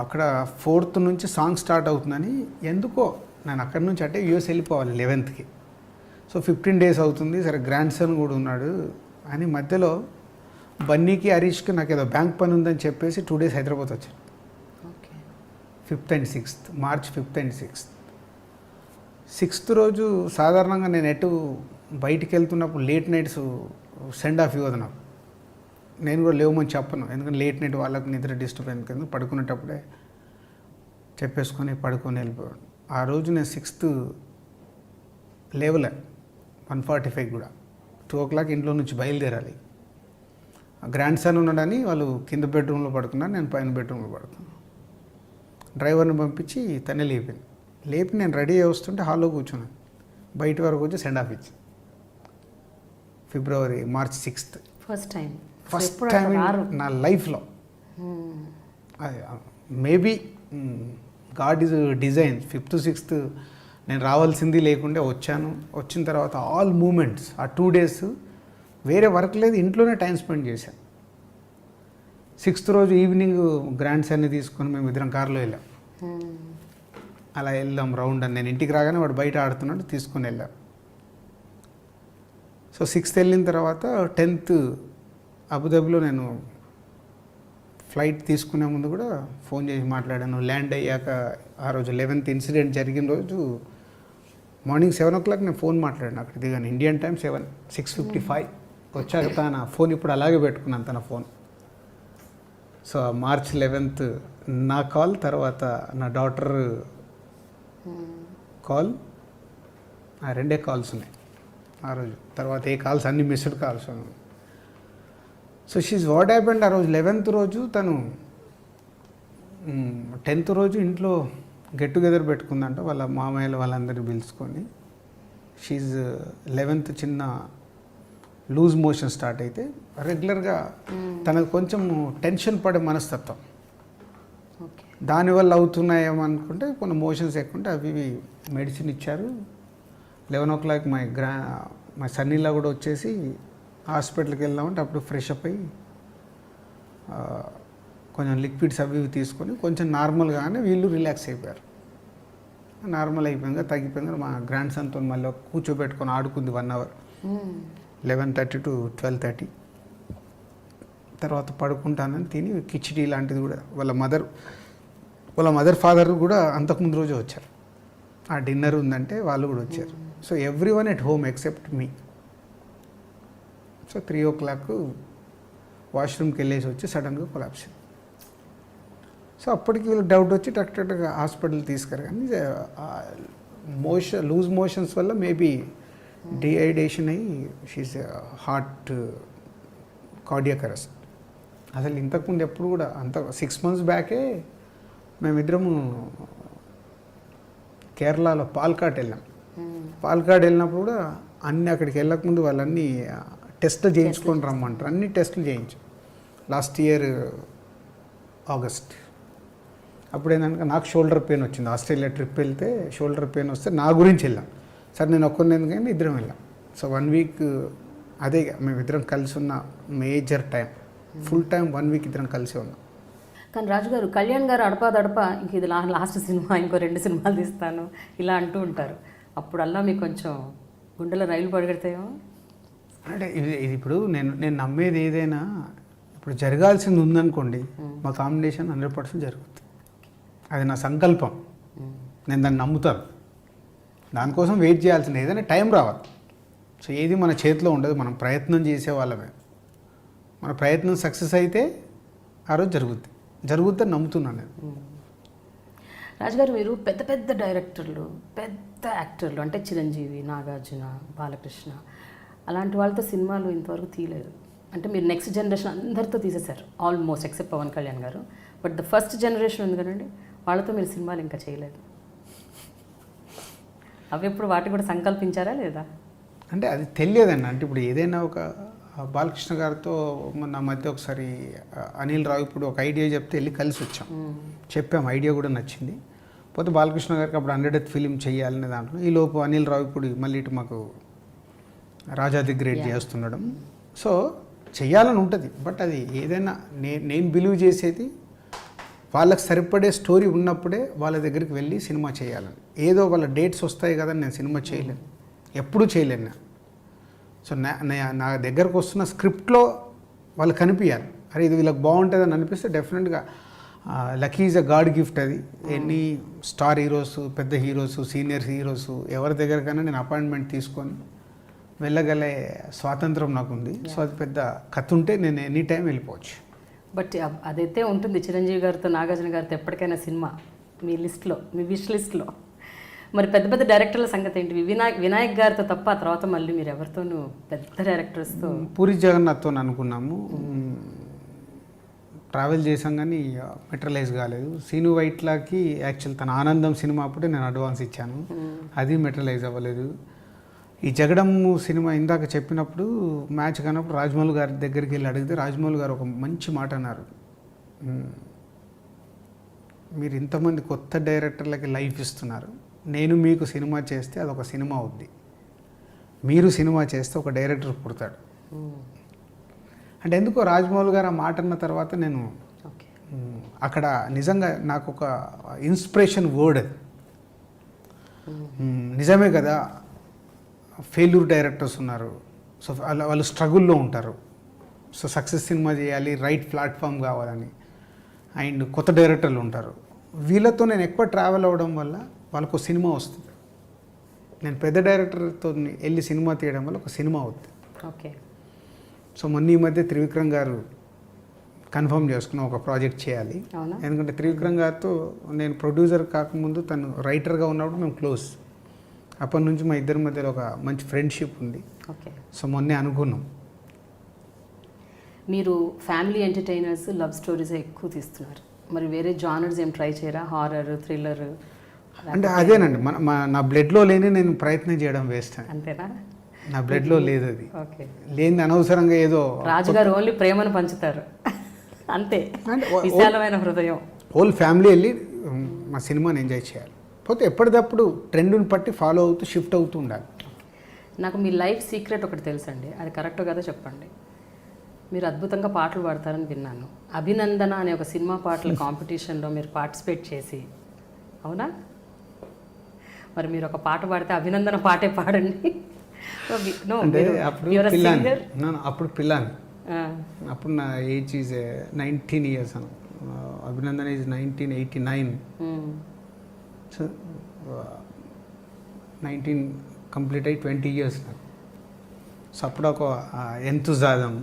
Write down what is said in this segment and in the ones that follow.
అక్కడ 4th నుంచి song start అవుతుందని ఎందుకో నేను అక్కడి నుంచి అంటే యూఎస్ వెళ్ళిపోవాలి 11th. సో 15 days అవుతుంది, సరే గ్రాండ్ సన్ కూడా ఉన్నాడు అని మధ్యలో బన్నీకి హరీష్కి నాకు ఏదో బ్యాంక్ పని ఉందని చెప్పేసి 2 days హైదరాబాద్ వచ్చాను. 5th and 6th, March 5th and 6th. 6th రోజు సాధారణంగా నేను ఎటు బయటికి వెళ్తున్నప్పుడు లేట్ నైట్స్ సెండ్ ఆఫ్ ఇవ్వదు నాకు. నేను కూడా లేవమని చెప్పను, ఎందుకంటే లేట్ నైట్ వాళ్ళకి నిద్ర డిస్టర్బ్ ఎందుకు పడుకునేటప్పుడే చెప్పేసుకొని పడుకొని వెళ్ళిపోయాను. ఆ రోజు నేను 6th లేవలే, 1:45 కూడా 2 o'clock ఇంట్లో నుంచి బయలుదేరాలి. గ్రాండ్ సన్ ఉన్నాడని వాళ్ళు కింద బెడ్రూమ్లో పడుకున్నారు, నేను పైన బెడ్రూమ్లో పడుకున్నాను. డ్రైవర్ని పంపించి తనే లేపి నేను రెడీ అయ్యి వస్తుంటే హాల్లో కూర్చున్నాను. బయట వరకు వచ్చి సెండ్ ఆఫ్ ఇచ్చి March 6th ఫస్ట్ టైం నా లైఫ్లో. Maybe God is design. 5th 6th నేను రావాల్సింది లేకుంటే వచ్చాను. వచ్చిన తర్వాత ఆల్ మూమెంట్స్ ఆ 2 days వేరే వర్క్ లేదు, ఇంట్లోనే టైం స్పెండ్ చేశాను. 6th రోజు ఈవినింగ్ గ్రాండ్ సన్ని తీసుకొని మేము ఇద్దరం కార్లో వెళ్ళాం. అలా వెళ్ళాం రౌండ్ అని. నేను ఇంటికి రాగానే వాడు బయట ఆడుతున్నాడు, తీసుకొని వెళ్ళాం. సో 6th వెళ్ళిన తర్వాత 10th అబుదాబిలో నేను ఫ్లైట్ తీసుకునే ముందు కూడా ఫోన్ చేసి మాట్లాడాను. ల్యాండ్ అయ్యాక ఆ రోజు 11th ఇన్సిడెంట్ జరిగిన రోజు మార్నింగ్ 7 o'clock నేను ఫోన్ మాట్లాడాను అక్కడ దిగాను. ఇండియన్ టైం 6:55 వచ్చాక తన ఫోన్ ఇప్పుడు అలాగే పెట్టుకున్నాను తన ఫోన్. సో March 11th నా కాల్, తర్వాత నా డాటర్ కాల్, ఆ 2 కాల్స్ ఉన్నాయి ఆ రోజు. తర్వాత ఏ కాల్స్ అన్ని missed calls. So she's what happened. ఆ రోజు 11th రోజు తను 10th రోజు ఇంట్లో గెట్ టుగెదర్ పెట్టుకుందంట వాళ్ళ మామయ్యలు వాళ్ళందరినీ పిలుచుకొని. షీజ్ 11th చిన్న లూజ్ మోషన్ స్టార్ట్ అయితే రెగ్యులర్గా తనకు కొంచెం టెన్షన్ పడే మనస్తత్వం, దానివల్ల అవుతున్నాయేమో అనుకుంటే కొన్ని మోషన్స్ ఎక్కుంటే అవి మెడిసిన్ ఇచ్చారు. 11 o'clock మై సన్నీలా కూడా వచ్చేసి హాస్పిటల్కి వెళ్దామంటే అప్పుడు ఫ్రెష్ అప్ అయ్యి కొంచెం లిక్విడ్స్ అవి తీసుకొని కొంచెం నార్మల్గానే వీళ్ళు రిలాక్స్ అయిపోయారు. నార్మల్ అయిపోయాక తగ్గిపోయింది. మా గ్రాండ్ సన్తో మళ్ళీ కూర్చోబెట్టుకొని ఆడుకుంది 1 hour, 11:30 to 12:30. తర్వాత పడుకుంటానని తిని కిచిడి లాంటిది కూడా వాళ్ళ మదర్ ఫాదర్ కూడా అంతకుముందు రోజు వచ్చారు. ఆ డిన్నర్ ఉందంటే వాళ్ళు కూడా వచ్చారు. So everyone at home except me. So 3 o'clock వాష్రూమ్కి వెళ్ళేసి వచ్చి సడన్గా కొలాప్స్. సో అప్పటికి వీళ్ళకి డౌట్ వచ్చి టక్గా హాస్పిటల్ తీసుకురా. కానీ లూజ్ మోషన్స్ వల్ల మేబీ డిహైడ్రేషన్ అయ్యి షీస్ హార్ట్ కార్డియాక్ అరెస్ట్. అసలు ఇంతకుముందు ఎప్పుడు కూడా 6 months బ్యాకే మేమిద్దరము కేరళలో పాల్కాడ్ వెళ్ళాం. పాల్కాడ్ వెళ్ళినప్పుడు కూడా అన్నీ అక్కడికి వెళ్ళకముందు వాళ్ళన్నీ టెస్ట్లు చేయించుకొని రమ్మంటారు. అన్ని టెస్టులు చేయించాం లాస్ట్ ఇయర్ August. అప్పుడు ఏంటంటే నాకు షోల్డర్ పెయిన్ వచ్చింది. ఆస్ట్రేలియా ట్రిప్ వెళ్తే షోల్డర్ పెయిన్ వస్తే నా గురించి వెళ్ళాం. సరే నేను ఒక్కరిని ఎందుకని ఇద్దరం వెళ్ళాం. సో 1 week అదే మేమిద్దరం కలిసి ఉన్న major time, full time 1 week ఇద్దరం కలిసి ఉన్నాం. కానీ రాజు గారు, కళ్యాణ్ గారు అడపాదడపా ఇంక ఇది లాస్ట్ సినిమా, ఇంకో 2 సినిమాలు తీస్తాను ఇలా అంటూ ఉంటారు. అప్పుడల్లా మీకు కొంచెం గుండెలో రైలు పడగడతాయో? అంటే ఇది ఇప్పుడు నేను నమ్మేది ఏదైనా ఇప్పుడు జరగాల్సింది ఉందనుకోండి, మా కాంబినేషన్ 100% జరుగుతుంది. అది నా సంకల్పం, నేను దాన్ని నమ్ముతాను. దానికోసం వెయిట్ చేయాల్సింది ఏదైనా టైం రావాలి. సో ఏది మన చేతిలో ఉండదు, మనం ప్రయత్నం చేసే వాళ్ళమే. మన ప్రయత్నం సక్సెస్ అయితే ఆ రోజు జరుగుద్దని నమ్ముతున్నాను నేను. రాజుగారు, మీరు పెద్ద పెద్ద డైరెక్టర్లు, పెద్ద యాక్టర్లు అంటే చిరంజీవి, నాగార్జున, బాలకృష్ణ అలాంటి వాళ్ళతో సినిమాలు ఇంతవరకు తీయలేదు. అంటే మీరు నెక్స్ట్ జనరేషన్ అందరితో తీసేశారు ఆల్మోస్ట్, ఎక్సెప్ట్ పవన్ కళ్యాణ్ గారు. బట్ ద ఫస్ట్ జనరేషన్ ఉంది కదండి, వాళ్ళతో మీరు సినిమాలు ఇంకా చేయలేదు. అవి ఎప్పుడు వాటి కూడా సంకల్పించారా లేదా? అంటే అది తెలియదండి. అంటే ఇప్పుడు ఏదైనా ఒక బాలకృష్ణ గారితో నా మధ్య ఒకసారి అనిల్ రావు ఇప్పుడు ఒక ఐడియా చెప్తే వెళ్ళి కలిసి వచ్చాం, చెప్పాం, ఐడియా కూడా నచ్చింది. పోతే బాలకృష్ణ గారికి అప్పుడు 100th ఫిలిం చేయాలనే దాంట్లో ఈ లోపు అనిల్ రావు ఇప్పుడు మళ్ళీ ఇటు మాకు రాజా ది గ్రేట్ చేస్తుండడం. సో చెయ్యాలని ఉంటుంది. బట్ అది ఏదైనా నేను బిలీవ్ చేసేది వాళ్ళకి సరిపడే స్టోరీ ఉన్నప్పుడే వాళ్ళ దగ్గరికి వెళ్ళి సినిమా చేయాలని. ఏదో వాళ్ళ డేట్స్ వస్తాయి కదా నేను సినిమా చేయలేను, ఎప్పుడూ చేయలేను నేను. సో నా దగ్గరకు వస్తున్న స్క్రిప్ట్లో వాళ్ళు కనిపించాలి, అరే ఇది వీళ్ళకి బాగుంటుంది అని అనిపిస్తే డెఫినెట్గా lucky is a God gift. అది ఎన్ని స్టార్ హీరోస్, పెద్ద హీరోస్, సీనియర్ హీరోస్ ఎవరి దగ్గరకైనా నేను అపాయింట్మెంట్ తీసుకొని వెళ్ళగలే స్వాతంత్రం నాకుంది. సో అది పెద్ద కథ ఉంటే నేను ఎనీ టైం వెళ్ళిపోవచ్చు. బట్ అదైతే ఉంటుంది చిరంజీవి గారితో, నాగార్జున గారితో ఎప్పటికైనా సినిమా మీ లిస్ట్లో, మీ విష్ లిస్ట్లో. మరి పెద్ద పెద్ద డైరెక్టర్ల సంగతి ఏంటి? వినాయక్ గారితో తప్ప ఆ తర్వాత మళ్ళీ మీరు ఎవరితోనూ పెద్ద డైరెక్టర్స్తో? పూరి జగన్నాథ్తో అనుకున్నాము, ట్రావెల్ చేసాం కానీ మెటరలైజ్ కాలేదు. సీను వైట్లాకి యాక్చువల్ తన ఆనందం సినిమా అప్పుడే నేను అడ్వాన్స్ ఇచ్చాను, అది మెటరలైజ్ అవ్వలేదు. ఈ జగడమ్ము సినిమా ఇందాక చెప్పినప్పుడు మ్యాచ్ కానప్పుడు రాజమౌళి గారి దగ్గరికి వెళ్ళి అడిగితే రాజమౌళి గారు ఒక మంచి మాట అన్నారు, మీరు ఇంతమంది కొత్త డైరెక్టర్లకి లైఫ్ ఇస్తున్నారు, నేను మీకు సినిమా చేస్తే అదొక సినిమా అవుద్ది, మీరు సినిమా చేస్తే ఒక డైరెక్టర్ పుడతాడు. అంటే ఎందుకో రాజమౌళి గారు ఆ మాట అన్న తర్వాత నేను అక్కడ నిజంగా నాకు ఒక ఇన్స్పిరేషన్ వర్డ్ అది. నిజమే కదా, ఫెయిల్యూర్ డైరెక్టర్స్ ఉన్నారు, సో వాళ్ళు స్ట్రగుల్లో ఉంటారు, సో సక్సెస్ సినిమా చేయాలి, రైట్ ప్లాట్ఫామ్ కావాలని, అండ్ కొత్త డైరెక్టర్లు ఉంటారు. వీళ్ళతో నేను ఎక్కువ ట్రావెల్ అవ్వడం వల్ల వాళ్ళకు సినిమా వస్తుంది. నేను పెద్ద డైరెక్టర్తో వెళ్ళి సినిమా తీయడం వల్ల ఒక సినిమా అవుతుంది. ఓకే. సో మొన్న ఈ మధ్య త్రివిక్రమ్ గారు కన్ఫర్మ్ చేసుకున్నాం ఒక ప్రాజెక్ట్ చేయాలి. ఎందుకంటే త్రివిక్రమ్ గారితో నేను ప్రొడ్యూసర్ కాకముందు తను రైటర్గా ఉన్నప్పుడు మేము క్లోజ్, అప్పటి నుంచి మా ఇద్దరి మధ్యలో ఒక మంచి ఫ్రెండ్షిప్ ఉంది. ఓకే. సో మొన్నే అనుకున్నాం. మీరు ఫ్యామిలీ ఎంటర్టైనర్స్, లవ్ స్టోరీస్ ఎక్కువ తీస్తున్నారు, మరి వేరే జానర్స్ ఏం ట్రై చేయరా? Horror, thriller? అంటే అదేనండి నా బ్లడ్లో లేని నేను ప్రయత్నం చేయడం వేస్ట్. అంతేనా? నా బ్లడ్లో లేదు అది. ఓకే. లేని అనవసరంగా ఏదో. రాజుగారు ఓన్లీ ప్రేమను పంచుతారు అంతే, విశాలమైన హృదయం. హోల్ ఫ్యామిలీ వెళ్ళి మా సినిమాని ఎంజాయ్ చేయాలి, పోతే ఎప్పటికప్పుడు ట్రెండ్ని బట్టి ఫాలో అవుతూ షిఫ్ట్ అవుతూ ఉండాలి. నాకు మీ లైఫ్ సీక్రెట్ ఒకటి తెలుసండి, అది కరెక్ట్ కదా చెప్పండి. మీరు అద్భుతంగా పాటలు పాడతారని విన్నాను. అభినందన అనే ఒక సినిమా పాటల కాంపిటీషన్లో మీరు పార్టిసిపేట్ చేసి, అవునా? మరి మీరు ఒక పాట పాడితే అభినందన పాటే పాడండి. అప్పుడు పిల్లాని, అప్పుడు నా age is 19 years. Abhinandana is 1989. So 19 complete అయ్యి 20 years నాకు. సో అప్పుడు ఒక ఎంతుజాదం,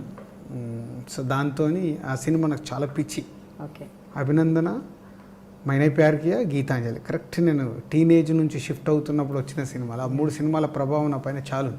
సో దాంతో ఆ సినిమా నాకు చాలా పిచ్చి. ఓకే. అభినందన, మైనే ప్యార్ కియా, గీతాంజలి కరెక్ట్ నేను టీనేజ్ నుంచి షిఫ్ట్ అవుతున్నప్పుడు వచ్చిన సినిమాలు. ఆ 3 సినిమాల ప్రభావం నా పైన చాలు.